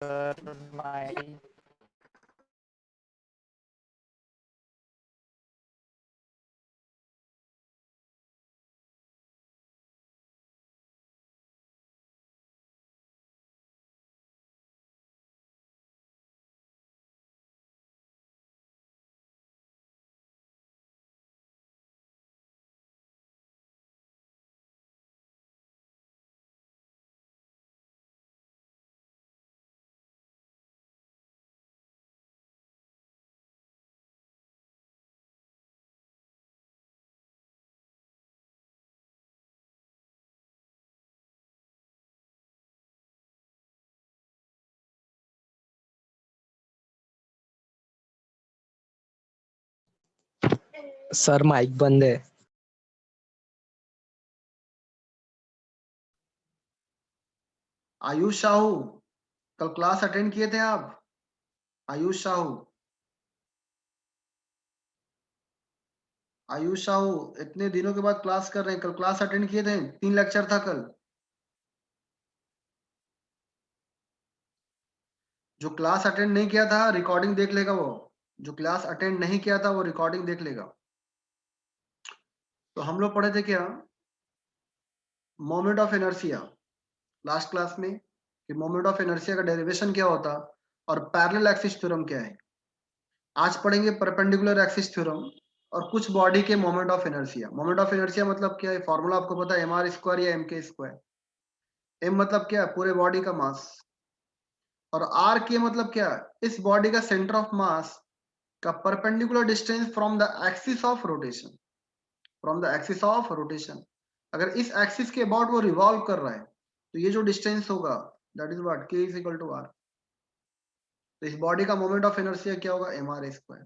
my sir mic बंद है। आयुष साहू, कल क्लास अटेंड किए थे आप? आयुष साहू, आयुष साहू, इतने दिनों के बाद क्लास कर रहे हैं, कल क्लास अटेंड किए थे? 3 लेक्चर था कल। जो क्लास अटेंड नहीं किया था रिकॉर्डिंग देख लेगा, वो जो क्लास अटेंड नहीं किया था वो रिकॉर्डिंग देख लेगा। तो हम लोग पढ़े थे क्या, moment of inertia last class में, कि मोमेंट ऑफ इनर्शिया का डेरिवेशन क्या होता और पैरेलल एक्सिस थ्योरम क्या है। आज पढ़ेंगे परपेंडिकुलर एक्सिस थ्योरम और कुछ बॉडी के moment of inertia. Moment of inertia मतलब क्या है, फॉर्मूला आपको पता है, एम आर स्क्वायर या एम के स्क्वायर। एम मतलब क्या है, पूरे बॉडी का मास, और आर के मतलब क्या है, इस बॉडी का सेंटर ऑफ मास का perpendicular distance from the axis of rotation, from the axis of rotation. अगर इस एक्सिस के अबाउट वो रिवॉल्व कर रहा है तो ये जो डिस्टेंस होगा दैट इज व्हाट, के इज इक्वल टू आर। तो इस बॉडी का मोमेंट ऑफ इनर्शिया क्या होगा, एम आर स्क्वायर।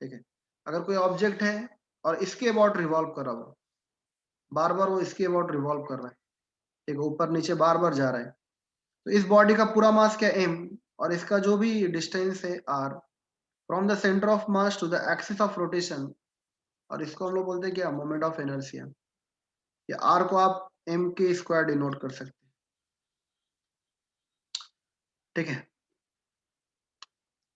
ठीक है, अगर कोई ऑब्जेक्ट है और इसके अबाउट रिवॉल्व कर रहा हो, बार बार वो इसके अबाउट रिवॉल्व कर रहा है, ठीक है, ऊपर नीचे बार बार जा रहा है, तो इस बॉडी का पूरा मास क्या, एम, और इसका जो भी डिस्टेंस है R, from the centre of mass to the axis of rotation, और इसको हम लोग बोलते हैं क्या, मोमेंट ऑफ इनर्शिया। या आर को आप एम के स्क्वायर डिनोट कर सकते हैं। ठीक है,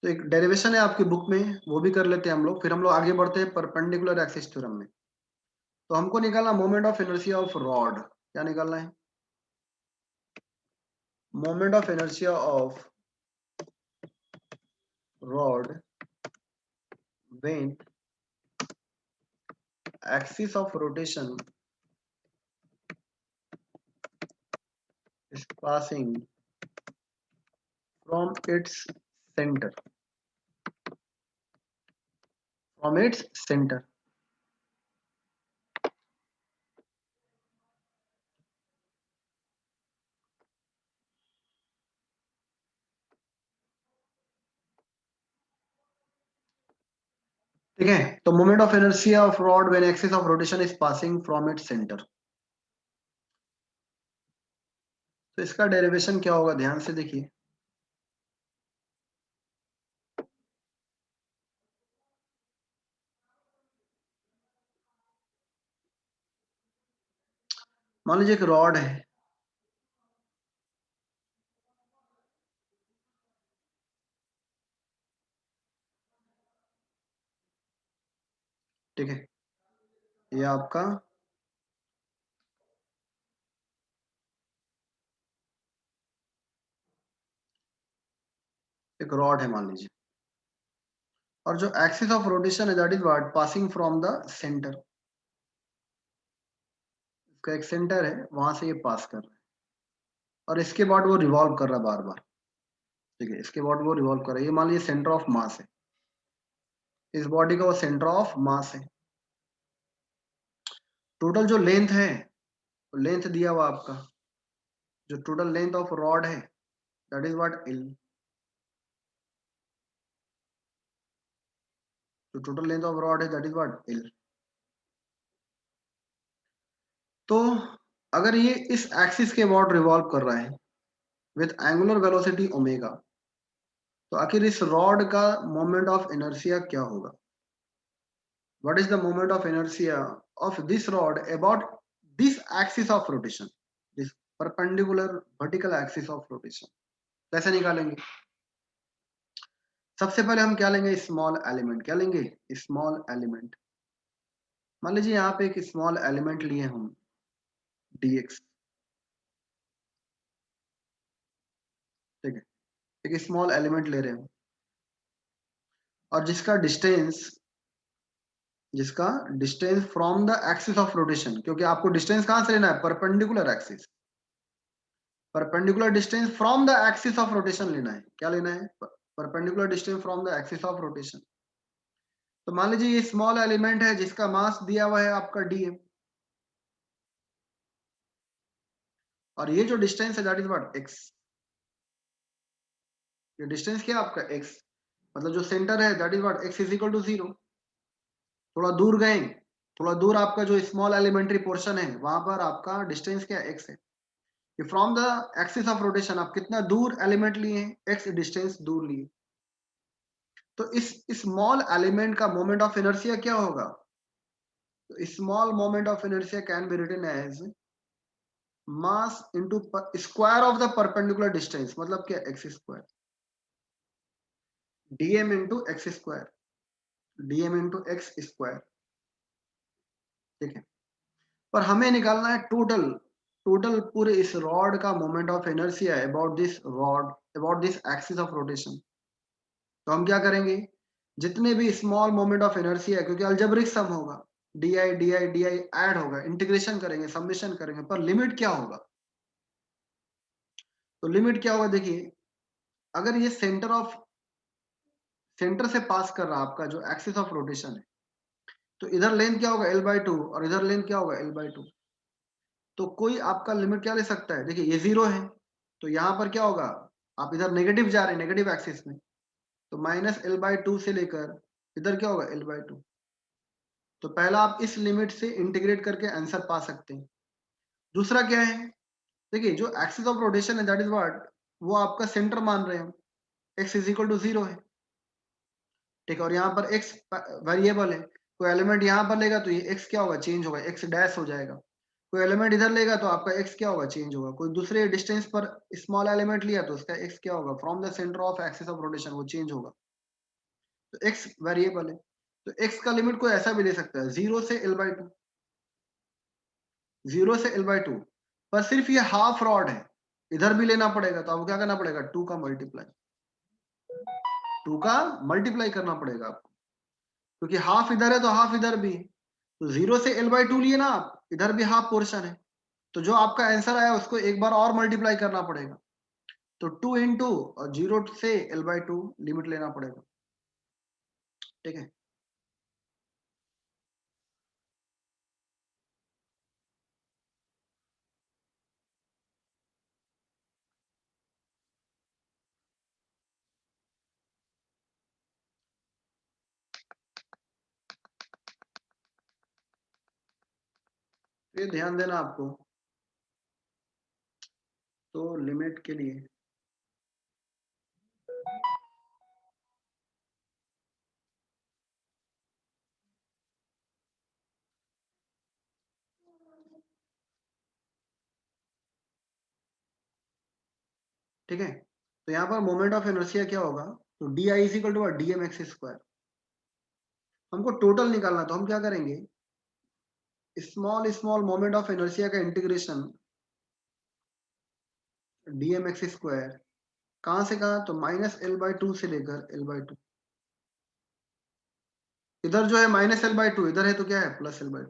तो एक डेरिवेशन है आपकी बुक में, वो भी कर लेते हैं हम लोग, फिर हम लोग आगे बढ़ते हैं परपेंडिकुलर एक्सिस थ्योरम में। तो हमको निकालना moment of inertia of rod, क्या निकालना है, moment of inertia of rod when axis of rotation is passing from its center, from its center। ठीक है, तो moment of inertia of rod when axis of rotation is passing from its centre. तो इसका derivation क्या होगा, ध्यान से देखिए। मान लीजिए एक रॉड है, ठीक है, ये आपका एक रॉड है मान लीजिए, और जो एक्सिस ऑफ रोटेशन है that is what, passing from the centre. इसका एक सेंटर है, वहां से ये पास कर रहा है, और इसके बाद वो रिवॉल्व कर रहा है बार बार। ठीक है, इसके बाद वो रिवॉल्व कर रहा है, ये मान लीजिए सेंटर ऑफ मास है, इस बॉडी का वो सेंटर ऑफ मास है। टोटल जो लेंथ है, लेंथ दिया हुआ आपका, जो टोटल लेंथ ऑफ रॉड है दैट इज व्हाट, एल। जो टोटल लेंथ ऑफ रॉड है दैट इज व्हाट, एल। तो अगर ये इस एक्सिस के अबाउट रिवॉल्व कर रहा है विथ एंगुलर वेलोसिटी ओमेगा, तो आखिर इस रॉड का मोमेंट ऑफ इनर्शिया क्या होगा, what is the moment of inertia of this rod about this axis of rotation, this perpendicular vertical axis of rotation. कैसे निकालेंगे? सबसे पहले हम क्या लेंगे? Small element. क्या लेंगे? Small element. मान लीजिए यहाँ पे एक स्मॉल एलिमेंट लिए हम dx, ठीक है, एक स्मॉल एलिमेंट ले रहे हैं और जिसका distance from the axis of rotation, क्योंकि आपको डिस्टेंस कहां से लेना है? Perpendicular axis. Perpendicular distance from the axis of rotation लेना है। क्या लेना है? Perpendicular distance from the axis of rotation. तो मान लीजिए ये स्मॉल एलिमेंट है जिसका मास दिया हुआ है आपका dm, और ये जो डिस्टेंस है दैट इज व्हाट? x। ये डिस्टेंस क्या है आपका? x। मतलब जो सेंटर है that is what? x is equal to 0। थोड़ा दूर गए, थोड़ा दूर आपका जो स्मॉल एलिमेंट्री पोर्शन है वहां पर आपका डिस्टेंस क्या है? x है। From the axis of rotation आप कितना दूर एलिमेंट लिए हैं? x डिस्टेंस दूर लिए। तो इस स्मॉल एलिमेंट का मोमेंट ऑफ इनर्शिया क्या होगा? तो small moment of inertia can be written as mass into square of the perpendicular distance, मतलब क्या? x square, dm into x square, dm into x square, ठीक है। पर हमें निकालना है टोटल, टोटल पूरे इस रॉड का moment of inertia about this rod, about this axis of rotation. तो हम क्या करेंगे? जितने भी स्मॉल मोमेंट ऑफ इनर्शिया है, क्योंकि अलजेब्रिक सम होगा, डी आई ऐड होगा, इंटीग्रेशन करेंगे, समेशन करेंगे, पर लिमिट क्या होगा? तो लिमिट क्या होगा? देखिए, अगर ये सेंटर से पास कर रहा आपका जो एक्सिस ऑफ रोटेशन है, तो इधर लेंथ क्या होगा? l/2, और इधर लेंथ क्या होगा? l/2। तो कोई आपका लिमिट क्या ले सकता है? देखिए ये 0 है, तो यहाँ पर क्या होगा? आप इधर नेगेटिव जा रहे हैं, नेगेटिव एक्सिस में, तो -l/2 से लेकर इधर क्या होगा? l/2। तो पहला आप इस लिमिट से इंटीग्रेट करके आंसर पा सकते हैं। दूसरा क्या है? देखिए जो एक्सिस ऑफ रोटेशन है दैट इज व्हाट? वो आपका सेंटर मान रहे हैं हम, x इज इक्वल टू 0 है, ठीक है। और यहाँ पर x वेरिएबल है, कोई एलिमेंट यहाँ पर लेगा तो ये x क्या होगा? चेंज होगा, x डैश हो जाएगा। कोई एलिमेंट इधर लेगा तो आपका x क्या होगा? चेंज होगा। कोई दूसरे डिस्टेंस पर स्मॉल एलिमेंट लिया तो उसका x क्या होगा? From the centre of axis of rotation वो चेंज होगा। तो x वेरिएबल है, तो x का लिमिट कोई ऐसा भी ले सकता है, 0 से l/2, 0 से l/2। पर सिर्फ ये हाफ रॉड है, इधर भी लेना पड़ेगा, तो आपको क्या करना पड़ेगा? 2 का मल्टीप्लाई, 2 का मल्टीप्लाई करना पड़ेगा आपको, क्योंकि हाफ इधर है तो हाफ इधर भी है। तो 0 से l/2 लिए ना आप, इधर भी हाफ पोर्शन है, तो जो आपका आंसर आया उसको एक बार और मल्टीप्लाई करना पड़ेगा। तो 2 इंटू और 0 से l/2 लिमिट लेना पड़ेगा, ठीक है। तो ये ध्यान देना आपको, तो लिमिट के लिए ठीक है। तो यहाँ पर मोमेंट ऑफ इनर्शिया क्या होगा? तो D I is equal to D M X square. हमको टोटल निकालना, तो हम क्या करेंगे? Small small moment of inertia का integration D M X square, कहां से कहां? तो -l/2 से लेकर l/2। इधर जो है -l/2, इधर है तो क्या है? +l/2।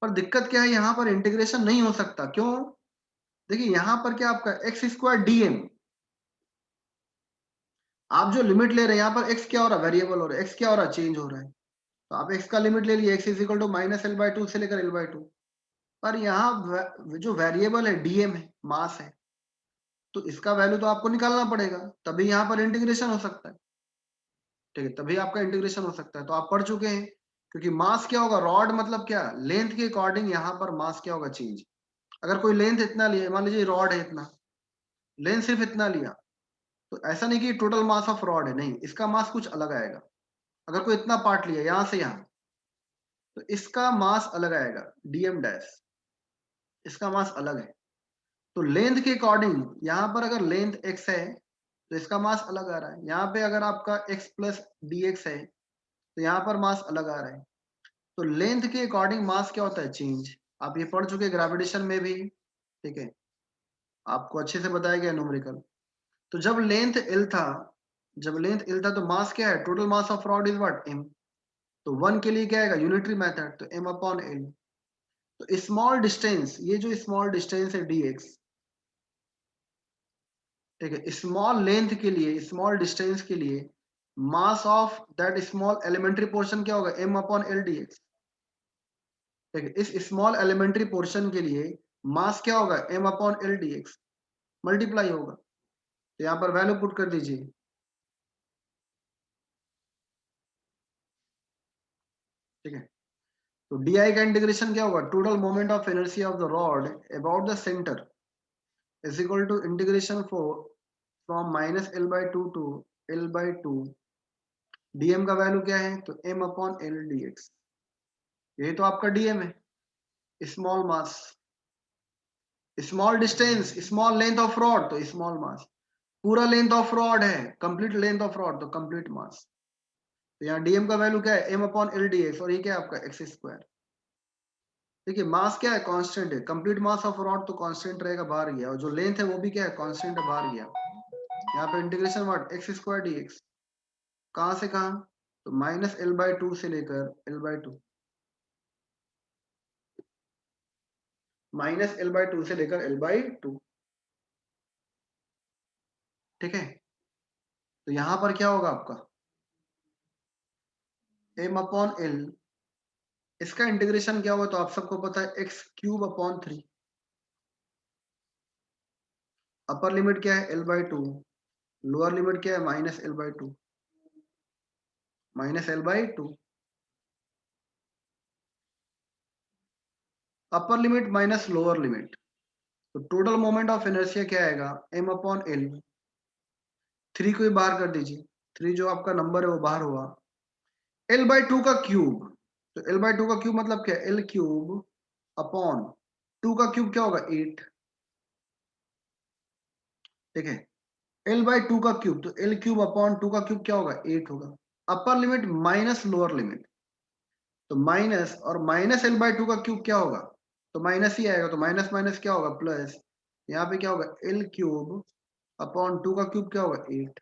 पर दिक्कत क्या है? यहाँ पर इंटीग्रेशन नहीं हो सकता, क्यों? देखिए यहाँ पर क्या आपका एक्स स्क्वायर dm, आप जो लिमिट ले रहे हैं यहाँ पर x क्या हो रहा है? वेरिएबल हो रहा है, x क्या हो रहा है? चेंज हो रहा है। तो आप x का लिमिट ले लिए, x is equal to -l/2 से लेकर l/2। पर यहाँ जो वेरिएबल है dm है, मास है, तो इसका वैल्यू तो आपको निकालना पड़ेगा, तभी यहाँ पर इंटीग्रेशन हो सकता है, ठीक है, तभी आपका इंटीग्रेशन हो सकता है। तो आप पढ़ चुके हैं, क्योंकि मास क्या होगा? रॉड मतलब क्या? लेंथ के अकॉर्डिंग यहाँ पर मास क्या होगा? चेंज। अगर कोई लेंथ इतना लिया, मान लीजिए रॉड है इतना, लेंथ सिर्फ इतना लिया, तो ऐसा नहीं कि टोटल मास ऑफ रॉड है, नहीं, इसका मास कुछ अलग आएगा। अगर कोई इतना पार्ट लिया यहां से यहां, तो इसका मास अलग आएगा, डीएम डैश, इसका मास अलग है। तो लेंथ के अकॉर्डिंग यहाँ पर अगर लेंथ x है तो इसका मास अलग आ रहा है। यहाँ पे अगर आपका x प्लस डी एक्स है तो यहाँ पर मास अलग आ रहा है। तो लेंथ के अकॉर्डिंग मास क्या होता है, चेंज। आप ये पढ़ चुके ग्रेविटेशन में भी, ठीक है, आपको अच्छे से बताया गया न्यूमेरिकल। तो जब लेंथ एल था तो मास क्या है, total mass of rod is what, m। तो 1 के लिए क्या आएगा, यूनिटरी मेथड, तो m अपॉन एल। तो स्मॉल डिस्टेंस, ये जो स्मॉल डिस्टेंस है dx, ठीक है, स्मॉल लेंथ के लिए, स्मॉल डिस्टेंस के लिए mass of that small elementary portion क्या होगा, m अपॉन एल dx। ठीक है, इस स्मॉल एलिमेंट्री पोर्शन के लिए मास क्या होगा, m upon L dx, multiply होगा। तो यहाँ पर वैल्यू पुट कर दीजिए, ठीक है। तो डी आई का इंटीग्रेशन क्या होगा, total moment of inertia of the rod about the centre is equal to integration from minus L by two to L by two, dm का वैल्यू क्या है, तो m upon L d x. यही तो आपका dm है, small mass, small distance, small length of rod तो small mass, पूरा लेंथ ऑफ रॉड है, कंप्लीट लेंथ ऑफ रॉड तो कंप्लीट मास। तो यहाँ डीएम का वैल्यू क्या है, m upon L d x, और ये क्या है आपका एक्स स्क्वायर। देखिए मास क्या है, कांस्टेंट है, कंप्लीट मास ऑफ रॉड तो कांस्टेंट रहेगा, बाहर गया, और जो लेंथ है वो भी क्या है, कांस्टेंट है, बाहर गया। यहाँ पे integration what, x square D x, कहाँ से कहाँ, तो माइनस एल बाई टू से लेकर L by to, minus L by to से लेकर एल बाई टू, ठीक है। तो यहाँ पर क्या होगा आपका, एम अपॉन एल, इसका इंटीग्रेशन क्या होगा, तो आप सबको पता है x cube upon three, upper limit क्या है L by to, lower limit क्या है minus L by to, minus L by to, upper limit minus lower limit. तो टोटल मोमेंट ऑफ इनर्शिया क्या आएगा, एम अपॉन एल, थ्री को ही बाहर कर दीजिए, थ्री जो आपका नंबर है वो बाहर हुआ, एल बाई टू का क्यूब, तो एल बाई टू का क्यूब मतलब क्या, एल क्यूब अपॉन टू का क्यूब क्या होगा, एट, ठीक है। एल बाई टू का क्यूब, तो एल क्यूब अपॉन टू का क्यूब क्या होगा, एट होगा। Upper limit minus lower limit, तो माइनस और माइनस एल बाई टू का क्यूब क्या होगा, तो माइनस ही आएगा, तो माइनस माइनस क्या होगा, प्लस, यहाँ पे क्या होगा, एल क्यूब अपॉन टू का क्यूब क्या होगा, एट।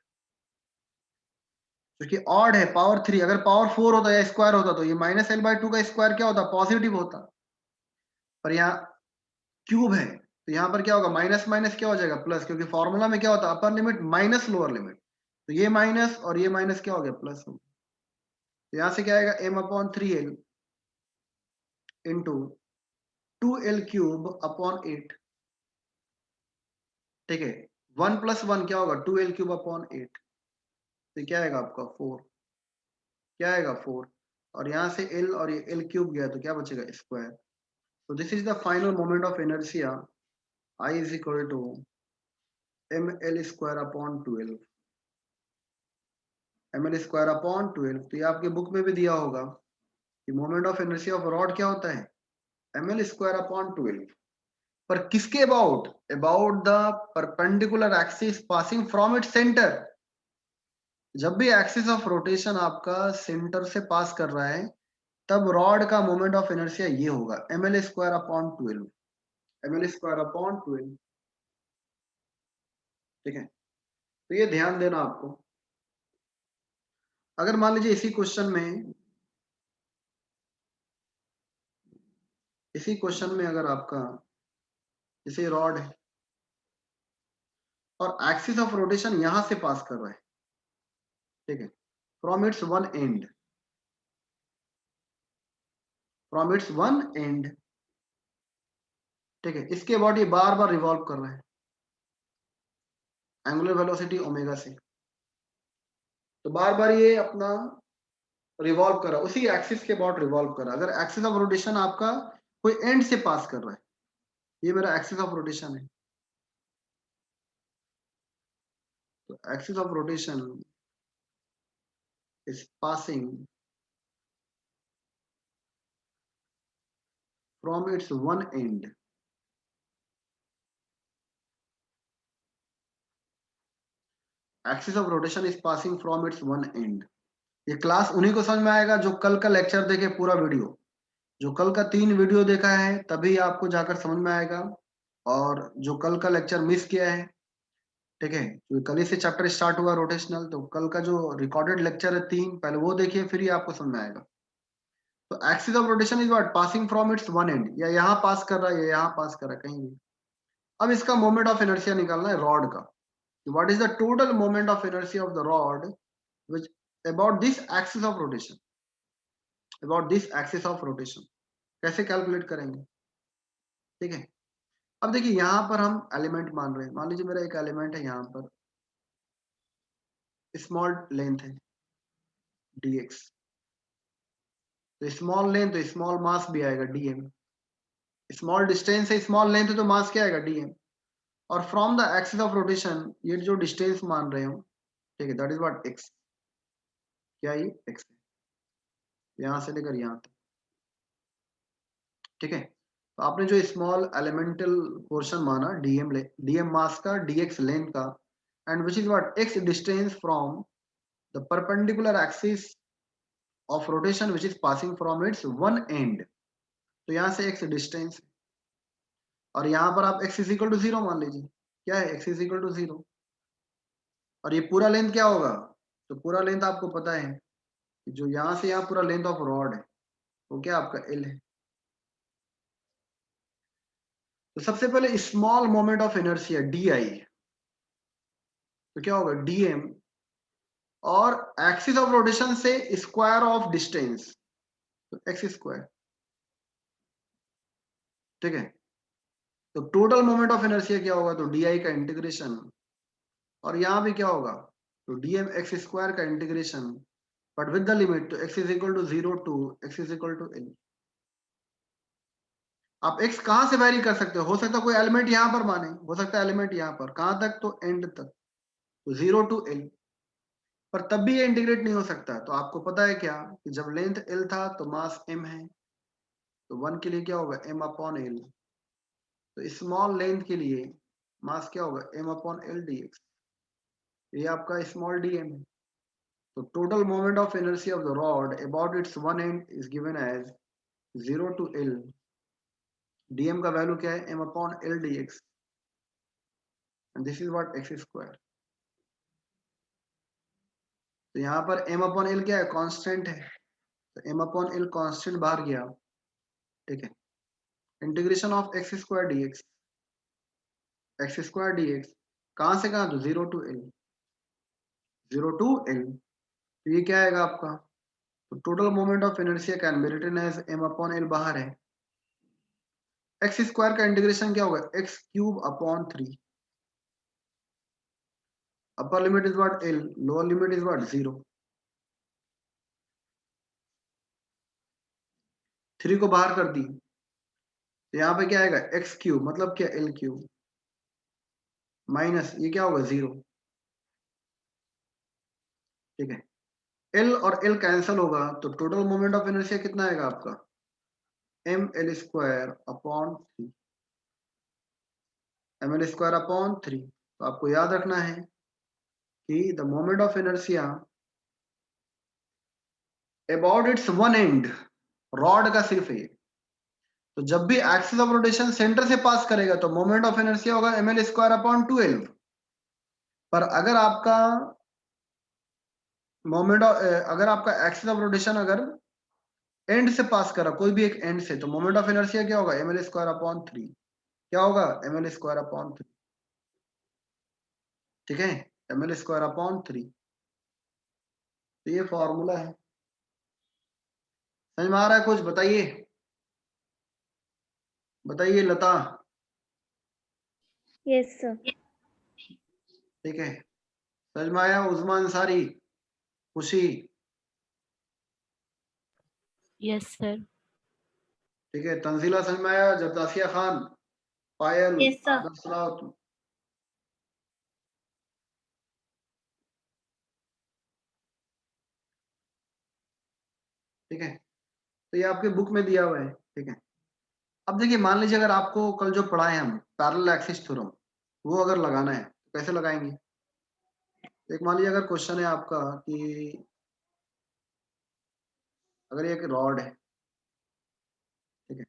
क्योंकि ऑड है, पावर थ्री, अगर पावर फोर होता या स्क्वायर होता तो ये माइनस एल बाई टू का स्क्वायर क्या होता, पॉजिटिव होता, पर यहाँ क्यूब है तो यहाँ पर क्या होगा, माइनस माइनस क्या हो जाएगा, प्लस, क्योंकि फॉर्मूला में क्या होता है, upper limit minus lower limit, तो ये माइनस और ये माइनस क्या हो गया, प्लस हो गया। तो यहाँ से क्या आएगा, m upon three L into two L cube upon eight, ठीक है। वन प्लस वन क्या होगा, two L cube upon eight, तो क्या आएगा आपका फोर, क्या आएगा फोर, और यहाँ से एल और ये एल क्यूब गया तो क्या बचेगा, स्क्वायर। तो this is the final moment of inertia, I is equal to m L square upon twelve, m L square upon twelve. तो ये आपके बुक में भी दिया होगा कि moment of inertia of rod क्या होता है, m L square upon twelve, पर किसके about, about the perpendicular axis passing from its centre. जब भी एक्सिस ऑफ रोटेशन आपका सेंटर से पास कर रहा है तब रॉड का मोमेंट ऑफ इनर्शिया ये होगा, m L square upon twelve, m L square upon twelve, ठीक है। तो ये ध्यान देना आपको। अगर मान लीजिए इसी क्वेश्चन में अगर आपका जैसे रॉड है और एक्सिस ऑफ रोटेशन यहां से पास कर रहा है, ठीक है, from its one and, from its one and, ठीक है, इसके अबाउट ये बार बार रिवॉल्व कर रहा है एंगुलर वेलोसिटी ओमेगा से, तो बार बार ये अपना रिवॉल्व कर रहा है, उसी एक्सिस के अबाउट रिवॉल्व कर रहा है। अगर एक्सिस ऑफ रोटेशन आपका कोई एंड से पास कर रहा है, ये मेरा एक्सिस ऑफ रोटेशन है, तो axis of rotation is passing from it's one and, axis of rotation is passing from it's one and. ये क्लास उन्हीं को समझ में आएगा जो कल का लेक्चर देखे पूरा वीडियो, जो कल का 3 वीडियो देखा है तभी आपको जाकर समझ में आएगा। और जो कल का लेक्चर मिस किया है, ठीक है, तो कल ही से चैप्टर स्टार्ट हुआ रोटेशनल, तो कल का जो रिकॉर्डेड लेक्चर है 3 पहले वो देखिए, फिर ही आपको समझ में आएगा। तो axis of rotation is what, passing from it's one and, या यहाँ पास कर रहा है या यहाँ पास कर रहा है, कहीं भी। अब इसका मोमेंट ऑफ इनर्शिया निकालना है रॉड का। What is the total moment of inertia of the rod which about this axis of rotation, about this axis of rotation, कैसे कैलकुलेट करेंगे? ठीक है, अब देखिए यहाँ पर हम एलिमेंट मान रहे हैं, मान लीजिए मेरा एक एलिमेंट है यहाँ पर, स्मॉल लेंथ है dx, तो स्मॉल लेंथ तो स्मॉल मास भी आएगा dm, स्मॉल डिस्टेंस है स्मॉल लेंथ तो मास क्या आएगा dm, और from the axis of rotation ये जो डिस्टेंस मान रहे हो, ठीक है, दैट इज व्हाट x, क्या ये x है, यहाँ से लेकर यहाँ तक, ठीक है। तो आपने जो स्मॉल एलिमेंटल पोर्शन माना dm मास का, dx लेंथ का, and which is what x distance from the perpendicular axis of rotation which is passing from it's one and, तो यहाँ से x डिस्टेंस, और यहाँ पर आप x इज इक्वल टू 0 मान लीजिए, क्या है x इज इक्वल टू 0, और ये पूरा लेंथ क्या होगा, तो पूरा लेंथ आपको पता है कि जो यहाँ से यहाँ पूरा लेंथ ऑफ रॉड है वो क्या आपका L है। तो सबसे पहले small moment of inertia DI, तो क्या होगा dm, और एक्सिस ऑफ रोटेशन से स्क्वायर ऑफ डिस्टेंस, तो x स्क्वायर, ठीक है। तो टोटल मोमेंट ऑफ इनर्शिया क्या होगा, तो DI का इंटीग्रेशन, और यहाँ भी क्या होगा, तो dm x स्क्वायर का integration, but with the limit, तो x is equal to 0 to x is equal to L। आप x कहां से वैरी कर सकते हो सकता है कोई एलिमेंट यहां पर माने, हो सकता है एलिमेंट यहां पर, कहां तक, तो एंड तक, तो 0 टू L, पर तब भी ये इंटीग्रेट नहीं हो सकता। तो आपको पता है क्या कि जब लेंथ L था तो मास m है, तो 1 के लिए क्या होगा m अपॉन L, तो स्मॉल लेंथ के लिए मास क्या होगा m अपॉन L dx, ये आपका स्मॉल dm है। तो total moment of inertia of the rod about its one end is given as 0 to L, dm का वैल्यू क्या है m upon L dx, and this is what x square. तो यहाँ पर m अपॉन L क्या है, constant है, तो m अपॉन L कांस्टेंट बाहर गया, ठीक है। Integration of x square dx, x square dx, कहां से कहां, तो 0 टू L, 0 टू L, तो ये क्या आएगा आपका, तो total moment of inertia can be written as m upon L बाहर है, x स्क्वायर का इंटीग्रेशन क्या होगा x cube upon 3, upper limit is what L, lower limit is what 0, 3 को बाहर कर दी, तो यहाँ पे क्या आएगा x क्यूब, मतलब क्या L क्यूब, माइनस ये क्या होगा 0, ठीक है। L और L कैंसिल होगा, तो टोटल मोमेंट ऑफ इनर्शिया कितना आएगा आपका ml square upon 3, ml square upon 3। तो आपको याद रखना है कि the moment of inertia about its one and, rod का सिर्फ है, तो जब भी एक्सिस ऑफ रोटेशन सेंटर से पास करेगा तो मोमेंट ऑफ इनर्शिया होगा ml स्क्वायर अपॉन 12, पर अगर आपका मोमेंट अगर आपका एक्सिस ऑफ रोटेशन अगर एंड से पास करा, कोई भी एक एंड से, तो मोमेंट ऑफ इनर्शिया क्या होगा ml स्क्वायर अपॉन 3, क्या होगा ml स्क्वायर अपॉन 3, ठीक है, ml स्क्वायर अपॉन 3। तो ये फॉर्मूला है, समझ में आ रहा है कुछ, बताइए बताइए लता। Yes sir. ठीक है, समझ में आया, उस्मा अंसारी, खुशी, यस सर। ठीक है, तंजीला समझ में आया, जरदासिया खान, पायल, यस सर। आदर सुनाओ तुम। ठीक है, तो ये आपके बुक में दिया हुआ है, ठीक है। अब देखिए मान लीजिए अगर आपको कल जो पढ़ाए हम पैरेलल एक्सिस थ्योरम, वो अगर लगाना है तो कैसे लगाएंगे, एक मान लीजिए अगर क्वेश्चन है आपका कि अगर ये एक रॉड है, ठीक है,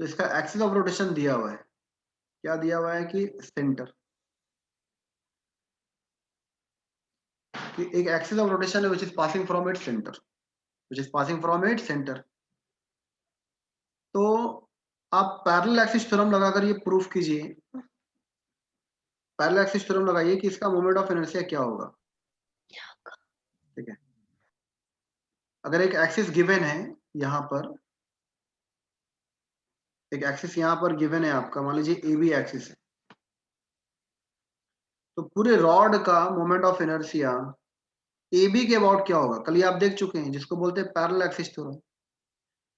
तो इसका एक्सिस ऑफ रोटेशन दिया हुआ है, क्या दिया हुआ है कि सेंटर, कि एक एक्सिस ऑफ रोटेशन है which is passing from its centre, which is passing from its centre. तो आप पैरेलल एक्सिस थ्योरम लगाकर ये प्रूफ कीजिए, पैरेलल एक्सिस थ्योरम लगाइए कि इसका मोमेंट ऑफ इनर्शिया क्या होगा, ठीक है। अगर एक एक्सिस गिवन है यहाँ पर, एक एक्सिस यहाँ पर गिवन है आपका, मान लीजिए ए बी एक्सिस है, तो पूरे रॉड का moment of inertia A B के अबाउट क्या होगा, कल ये आप देख चुके हैं, जिसको बोलते हैं पैरेलल एक्सिस थ्योरम।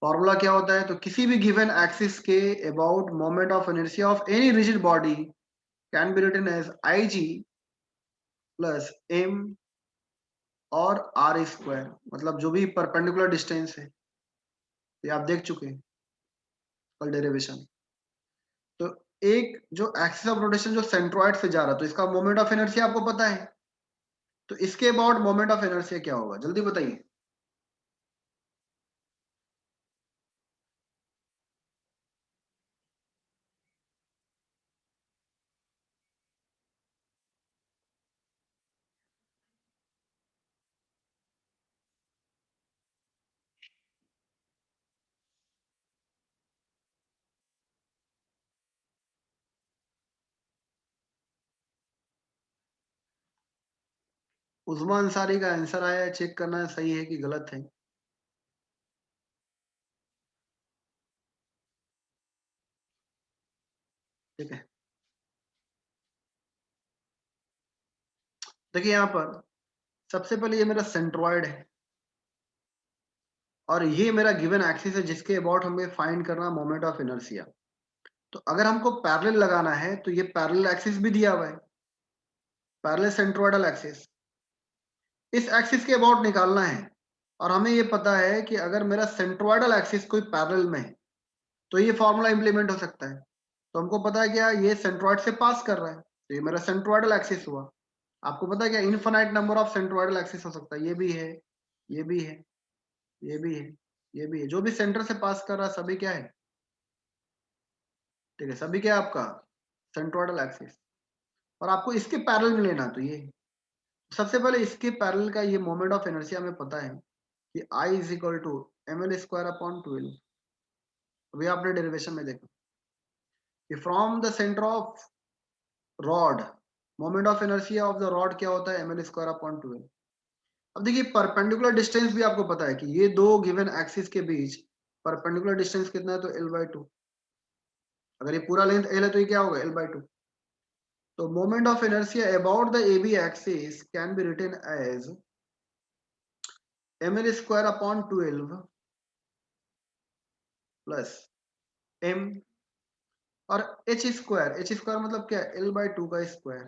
फॉर्मूला क्या होता है, तो किसी भी गिवन एक्सिस के about moment of inertia of any rigid body can be written as I G plus m और आर स्क्वायर, मतलब जो भी परपेंडिकुलर डिस्टेंस है, ये आप देख चुके हैं कल डेरिवेशन। तो एक जो एक्सिस ऑफ रोटेशन जो सेंट्रॉइड से जा रहा है, तो इसका मोमेंट ऑफ इनर्शिया आपको पता है, तो इसके अबाउट मोमेंट ऑफ इनर्शिया क्या होगा, जल्दी बताइए। उस्मा अंसारी का आंसर आया है, चेक करना है सही है कि गलत है। ठीक है, देखिए यहाँ पर सबसे पहले ये मेरा सेंट्रॉइड है और ये मेरा गिवन एक्सिस है जिसके अबाउट हमें फाइंड करना मोमेंट ऑफ इनर्शिया। तो अगर हमको पैरेलल लगाना है तो ये पैरेलल एक्सिस भी दिया हुआ है, पैरेलल सेंट्रोइडल एक्सिस, इस एक्सिस के अबाउट निकालना है। और हमें ये पता है कि अगर मेरा सेंट्रोइडल एक्सिस कोई पैरेलल में है तो ये फॉर्मूला इंप्लीमेंट हो सकता है। तो हमको पता है क्या, ये सेंट्रोइड से पास कर रहा है, तो ये मेरा सेंट्रोइडल एक्सिस हुआ। आपको पता है क्या, infinite number of centroidal axis हो सकता है, ये भी है, ये भी है, ये भी है, ये भी है, जो भी सेंटर से पास कर रहा है सभी क्या है, ठीक है, सभी क्या है आपका सेंट्रोइडल एक्सिस। और आपको इसके पैरेलल में लेना, तो ये सबसे पहले इसके पैरेलल का ये मोमेंट ऑफ इनर्शिया हमें पता है कि I is equal to m L square upon 12। अभी आपने डेरिवेशन में देखा कि from the centre of rod moment of inertia of the rod क्या होता है, एम एल स्क्वायर अपॉन 12। अब देखिए परपेंडिकुलर डिस्टेंस भी आपको पता है कि ये दो गिवन एक्सिस के बीच परपेंडिकुलर डिस्टेंस कितना है, तो L/2। अगर ये पूरा लेंथ L है तो ये क्या होगा, L/2। तो moment of inertia about the AB axis can be written as ml square upon 12 plus m और h स्क्वायर मतलब क्या, L/2 का स्क्वायर,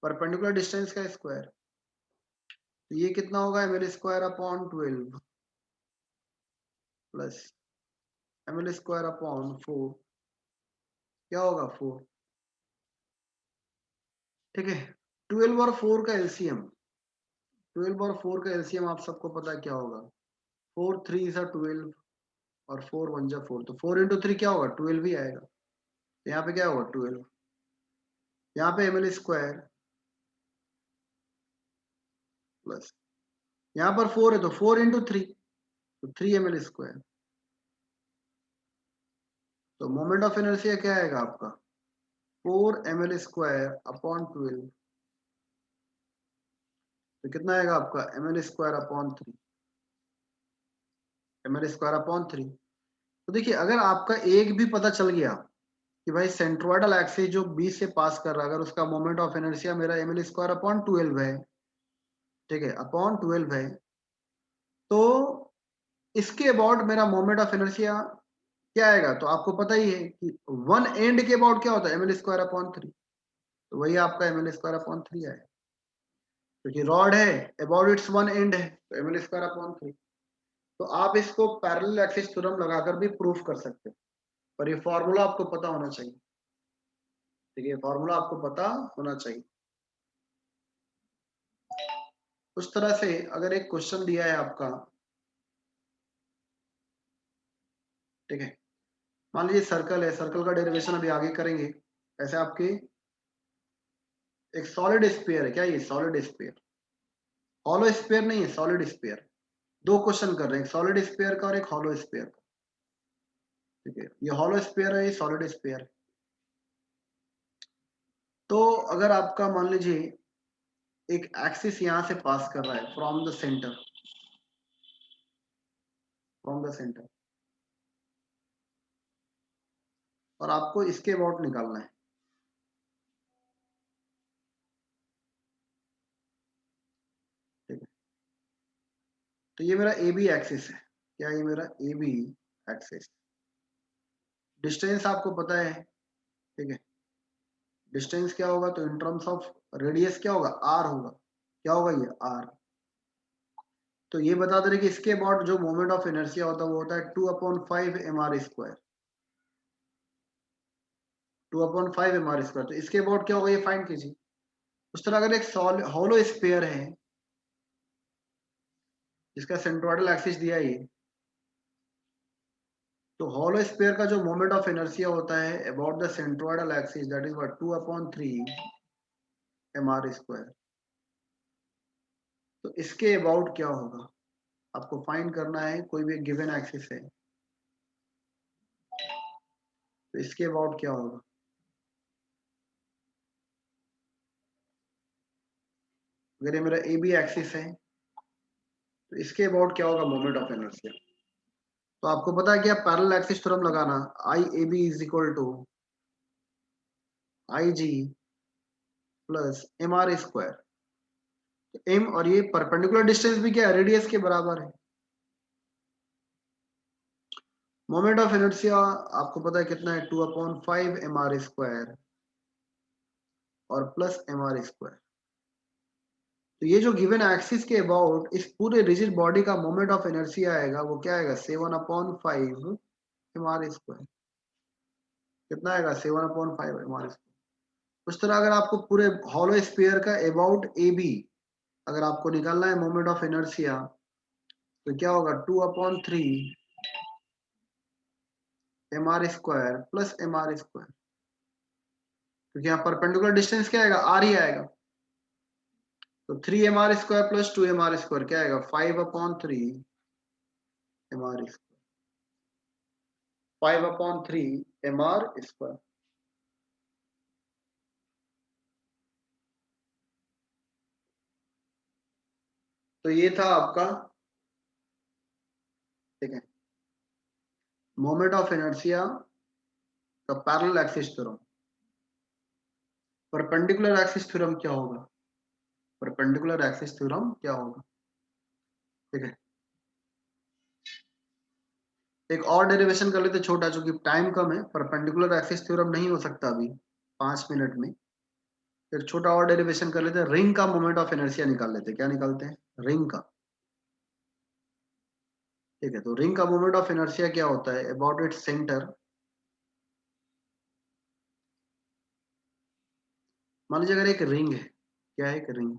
परपेंडिकुलर डिस्टेंस का स्क्वायर। तो ये कितना होगा, ml square upon 12 plus ml square upon 4, क्या होगा 4, ठीक है। 12 और 4 का एलसीएम, 12 और 4 का एलसीएम आप सबको पता है क्या होगा, 4 3 इज 12 और 4 1 जा 4, तो 4 इंटू 3 क्या होगा, 12 ही आएगा। तो यहाँ पे क्या होगा 12, यहाँ पे ml स्क्वायर प्लस यहाँ पर 4 है तो 4 इंटू 3, तो 3 ml स्क्वायर। तो मोमेंट ऑफ इनर्शिया क्या आएगा आपका, 4 ml स्क्वायर अपॉन 12, तो कितना आएगा आपका ml square upon 3, ml square upon 3। तो देखिए अगर आपका एक भी पता चल गया कि भाई सेंट्रोइडल एक्सिस जो बी से पास कर रहा है, अगर उसका मोमेंट ऑफ इनर्शिया मेरा ml स्क्वायर अपॉन 12 है, ठीक है, अपॉन 12 है, तो इसके अबाउट मेरा मोमेंट ऑफ इनर्शिया क्या आएगा, तो आपको पता ही है कि वन एंड के अबाउट क्या होता है, ml स्क्वायर अपॉन 3, तो वही आपका ml स्क्वायर अपॉन 3 आएगा, क्योंकि रॉड है अबाउट इट्स वन एंड है, तो ml स्क्वायर अपॉन 3। तो आप इसको पैरेलल एक्सिस थ्योरम लगाकर भी प्रूफ कर सकते हैं। पर ये फॉर्मूला आपको पता होना चाहिए, ठीक है, फॉर्मूला आपको पता होना चाहिए। उस तरह से अगर एक क्वेश्चन दिया है आपका, ठीक है, मान लीजिए सर्कल है, सर्कल का डेरिवेशन अभी आगे करेंगे। ऐसे आपके एक सॉलिड स्फीयर है, क्या ये सॉलिड स्फीयर, हॉलो स्फीयर नहीं है, सॉलिड स्फीयर। दो क्वेश्चन कर रहे हैं, सॉलिड स्फीयर का और एक हॉलो स्फीयर का, ठीक है, ये हॉलो स्फीयर है, ये सॉलिड स्फीयर है। तो अगर आपका मान लीजिए एक एक्सिस यहां से पास कर रहा है from the centre, from the centre, और आपको इसके अबाउट निकालना है, ठीक है। तो ये मेरा ए बी एक्सिस है, क्या ये मेरा ए बी एक्सिस, डिस्टेंस आपको पता है, ठीक है, डिस्टेंस क्या होगा, तो इन टर्म्स ऑफ रेडियस क्या होगा, आर होगा, क्या होगा ये आर। तो ये बता दे रहे कि इसके अबाउट जो मोमेंट ऑफ इनर्शिया होता है वो होता है 2/5 mr², 2/5 mr²। तो इसके अबाउट क्या होगा ये फाइंड कीजिए। उस तरह अगर एक हॉलो स्फीयर है जिसका सेंट्रोइडल एक्सिस दिया है ये, तो हॉलो स्फीयर का जो मोमेंट ऑफ इनर्शिया होता है about the centroidal axis, that is what 2/3 mr²। तो इसके अबाउट क्या होगा आपको फाइंड करना है, कोई भी गिवन एक्सिस है तो इसके अबाउट क्या होगा। अगर ये मेरा ए बी एक्सिस है तो इसके अबाउट क्या होगा मोमेंट ऑफ इनर्शिया। तो आपको पता है कि आप पैरेलल एक्सिस थ्योरम लगाना, I A B is equal to I G plus mr²। तो एम और ये परपेंडिकुलर डिस्टेंस भी क्या है, रेडियस के बराबर है। मोमेंट ऑफ इनर्शिया आपको पता है कितना है, 2/5 mr² और प्लस mr²। तो ये जो गिवन एक्सिस के अबाउट इस पूरे रिजिड बॉडी का मोमेंट ऑफ इनर्शिया आएगा, वो क्या आएगा 7/5 mr²। कितना आएगा 7/5 mr²। उस तरह अगर आपको पूरे हॉलो स्फीयर का अबाउट ए बी अगर आपको निकालना है मोमेंट ऑफ इनर्शिया, तो क्या होगा 2/3 mr² प्लस mr², क्योंकि यहाँ परपेंडिकुलर डिस्टेंस क्या आएगा, आर ही आएगा। तो 3 mr² प्लस 2 mr² क्या आएगा 5/3 mr², 5/3 mr²। तो ये था आपका, ठीक है, मोमेंट ऑफ इनर्शिया का parallel axis theorem. Perpendicular axis theorem क्या होगा, परपेंडिकुलर एक्सिस थ्योरम क्या होगा, ठीक है। एक और डेरिवेशन कर लेते छोटा, चूंकि टाइम कम है, परपेंडिकुलर एक्सिस थ्योरम नहीं हो सकता अभी 5 मिनट में। फिर छोटा और डेरिवेशन कर लेते हैं, रिंग का मोमेंट ऑफ इनर्शिया निकाल लेते हैं। क्या निकालते हैं, रिंग का, ठीक है। तो रिंग का मोमेंट ऑफ इनर्शिया क्या होता है, अबाउट इट्स सेंटर, मान लीजिए अगर एक रिंग है, क्या है, एक रिंग,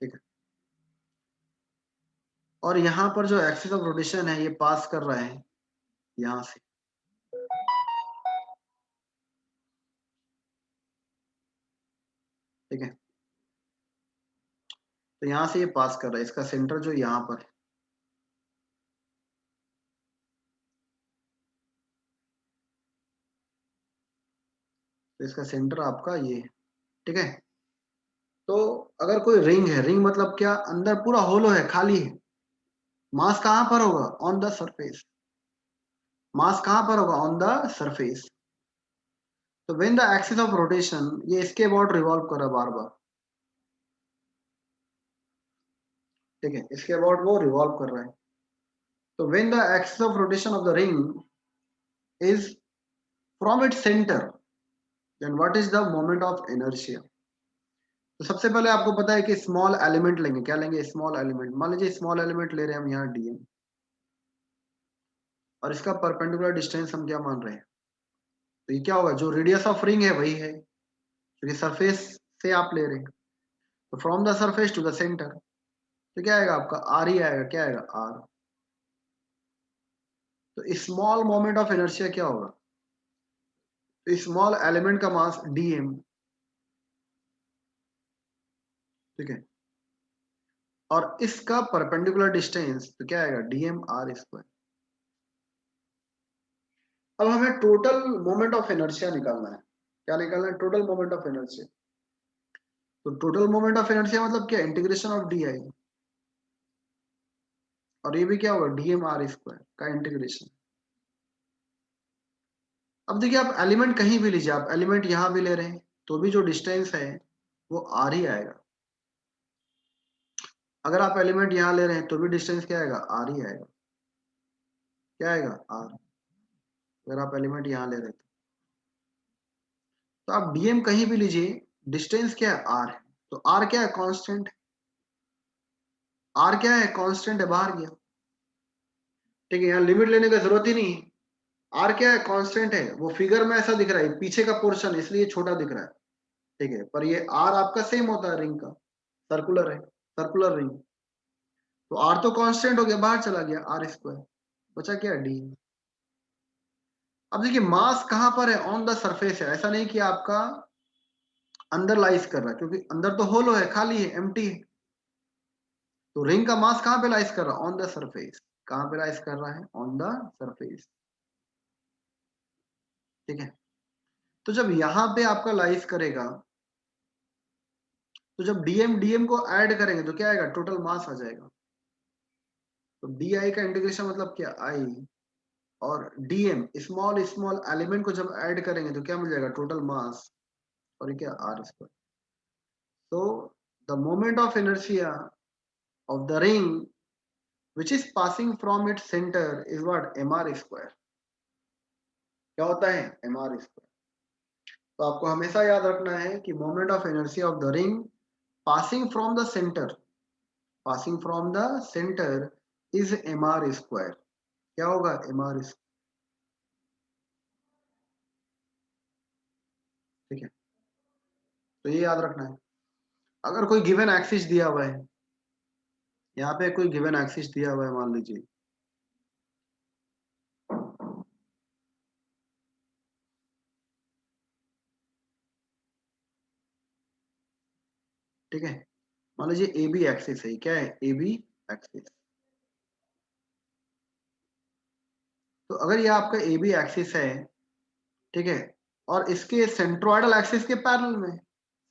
ठीक है, और यहाँ पर जो एक्सिस ऑफ रोटेशन है ये पास कर रहा है यहाँ से, ठीक है। तो यहाँ से ये पास कर रहा है, इसका सेंटर जो यहाँ पर है, तो इसका सेंटर आपका ये है, ठीक है। तो अगर कोई रिंग है, रिंग मतलब क्या, अंदर पूरा होलो है, खाली है, मास कहाँ पर होगा, ऑन द सरफेस, मास कहाँ पर होगा, ऑन द सरफेस। तो when the axis of rotation, ये इसके अबाउट रिवॉल्व कर रहा है बार बार, ठीक है, इसके अबाउट वो रिवॉल्व कर रहा है। तो when the axis of rotation of the ring is from its centre, then what is the moment of inertia. तो सबसे पहले आपको पता है कि स्मॉल एलिमेंट लेंगे, क्या लेंगे, स्मॉल एलिमेंट। मान लीजिए स्मॉल एलिमेंट ले रहे हैं हम यहाँ डीएम, और इसका परपेंडिकुलर डिस्टेंस हम क्या मान रहे हैं, तो ये क्या होगा, जो रेडियस ऑफ रिंग है वही है, क्योंकि सरफेस से आप ले रहे हैं, तो from the surface to the centre, तो क्या आएगा आपका आर ही आएगा, क्या आएगा आर। तो स्मॉल मोमेंट ऑफ इनर्शिया क्या होगा, तो स्मॉल एलिमेंट का मास डीएम, ठीक है, और इसका परपेंडिकुलर डिस्टेंस तो क्या आएगा डीएम आर स्क्वायर। अब हमें टोटल मोमेंट ऑफ इनर्शिया निकालना है, क्या निकालना है, टोटल मोमेंट ऑफ इनर्शिया। तो टोटल मोमेंट ऑफ इनर्शिया मतलब क्या, इंटीग्रेशन ऑफ डी आई, और ये भी क्या होगा डीएम आर स्क्वायर का इंटीग्रेशन। अब देखिए आप एलिमेंट कहीं भी लीजिए, आप एलिमेंट यहां भी ले रहे हैं तो भी जो डिस्टेंस है वो आर ही आएगा, अगर आप एलिमेंट यहां ले रहे हैं तो भी डिस्टेंस क्या आएगा आर ही आएगा, क्या आएगा आर, अगर आप एलिमेंट यहां ले रहे हैं तो आप डीएम कहीं भी लीजिए, डिस्टेंस क्या है आर है, तो आर क्या है कांस्टेंट, आर क्या है कांस्टेंट है, बाहर गया, ठीक है, यहाँ लिमिट लेने की जरूरत ही नहीं है, आर क्या है कांस्टेंट है, वो फिगर में ऐसा दिख रहा है पीछे का पोर्शन इसलिए छोटा दिख रहा है, ठीक है, पर ये आर आपका सेम होता है रिंग का, सर्कुलर है, सर्कुलर रिंग, तो आर तो कांस्टेंट हो गया, बाहर चला गया आर स्क्वायर, बचा क्या डी। अब देखिए मास कहां पर है, ऑन द सरफेस है, ऐसा नहीं कि आपका अंदर लाइज कर रहा है, क्योंकि अंदर तो होलो है, खाली है, एम्प्टी है, तो रिंग का मास कहां पे लाइज कर रहा है, ऑन द सरफेस, कहां पे लाइज कर रहा है, ऑन द सरफेस, ठीक है। तो जब यहां पे आपका लाइज करेगा, तो जब डीएम डीएम को ऐड करेंगे तो क्या आएगा, टोटल मास आ जाएगा, तो डी आई का इंटीग्रेशन मतलब क्या आई, और डीएम स्मॉल स्मॉल एलिमेंट को जब ऐड करेंगे तो क्या मिल जाएगा टोटल मास, और ये क्या आर स्क्वायर। तो the moment of inertia of the ring which is passing from its center is what mr square, क्या होता है mr square। तो आपको हमेशा याद रखना है कि moment of inertia of the ring passing from the center, passing from the center is mr square, क्या होगा mr square, ठीक है, तो ये याद रखना है। अगर कोई गिवन एक्सिस दिया हुआ है, यहाँ पे कोई गिवन एक्सिस दिया हुआ है मान लीजिए, ठीक है, मान लीजिए ए बी एक्सिस है, क्या है ए बी एक्सिस, तो अगर ये आपका ए बी एक्सिस है, ठीक है, और इसके सेंट्रोइडल एक्सिस के पैरेलल में,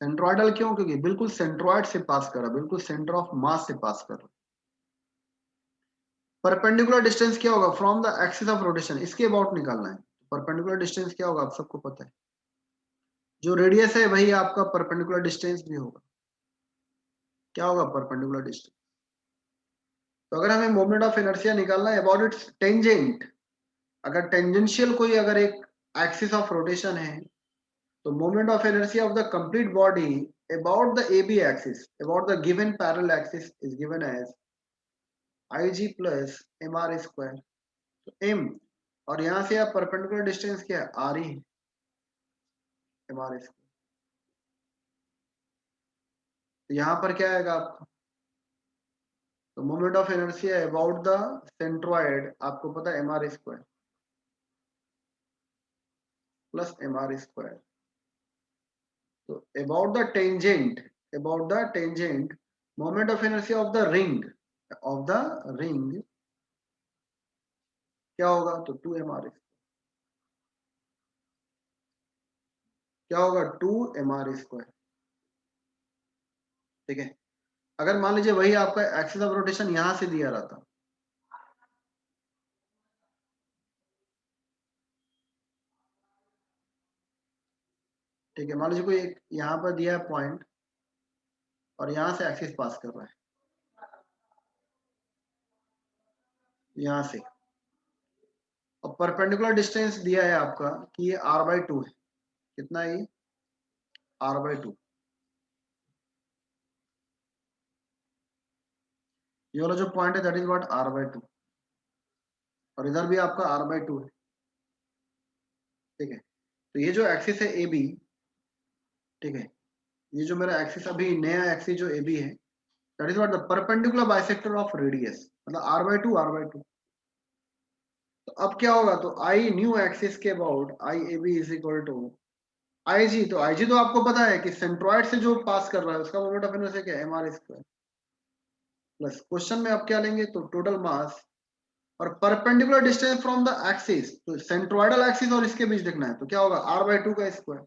सेंट्रोइडल क्यों, क्योंकि बिल्कुल सेंट्रोइड से पास कर रहा है, बिल्कुल सेंटर ऑफ मास से पास कर रहा है। परपेंडिकुलर डिस्टेंस क्या होगा, from the axis of rotation, इसके अबाउट निकालना है, परपेंडिकुलर डिस्टेंस क्या होगा आप सबको पता है, जो रेडियस है वही आपका परपेंडिकुलर डिस्टेंस भी होगा, क्या होगा परपेंडिकुलर डिस्टेंस। तो अगर हमें मोमेंट ऑफ इनर्शिया निकालना है अबाउट इट्स टेंजेंट, अगर टेंजेंशियल कोई अगर एक एक्सिस ऑफ रोटेशन है, तो moment of inertia of the complete body about the AB axis, about the given parallel axis is given as Ig plus mr square, तो m, और यहां से आप परपेंडिकुलर डिस्टेंस क्या है आर ही, mr square, तो यहां पर क्या आएगा आपका, तो moment of inertia about the centroid आपको पता है mr square plus mr square, तो about the tangent moment of inertia of the ring क्या होगा, तो 2mr, क्या होगा 2mr स्क्वायर, ठीक है। अगर मान लीजिए वही आपका एक्सिस ऑफ रोटेशन यहां से दिया रहता, ठीक है, मान लीजिए कोई एक यहाँ पर दिया है पॉइंट और यहां से एक्सिस पास कर रहा है, यहां से, और परपेंडिकुलर डिस्टेंस दिया है आपका कि ये r/2 है, कितना है ये r/2, ये वाला जो पॉइंट है दैट इज व्हाट r/2, और इधर भी आपका r/2 है, ठीक है। तो ये जो एक्सिस है AB, ठीक है, ये जो मेरा एक्सिस अभी नया एक्सिस जो AB है, that is what the perpendicular bisector of radius, मतलब r/2 तो अब क्या होगा, तो आई न्यू एक्सिस के about IAB is equal to IG, तो IG तो आपको पता है कि सेंट्रॉइड से जो पास कर रहा है उसका मोमेंट ऑफ इनर्शिया क्या है, mr², प्लस क्वेश्चन में आप क्या लेंगे, तो टोटल मास और perpendicular distance from the axis, तो सेंट्रोइडल एक्सिस और इसके बीच देखना है, तो क्या होगा r/2 का स्क्वायर।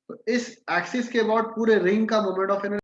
तो इस एक्सिस के अबाउट पूरे रिंग का मोमेंट ऑफ इनर्शिया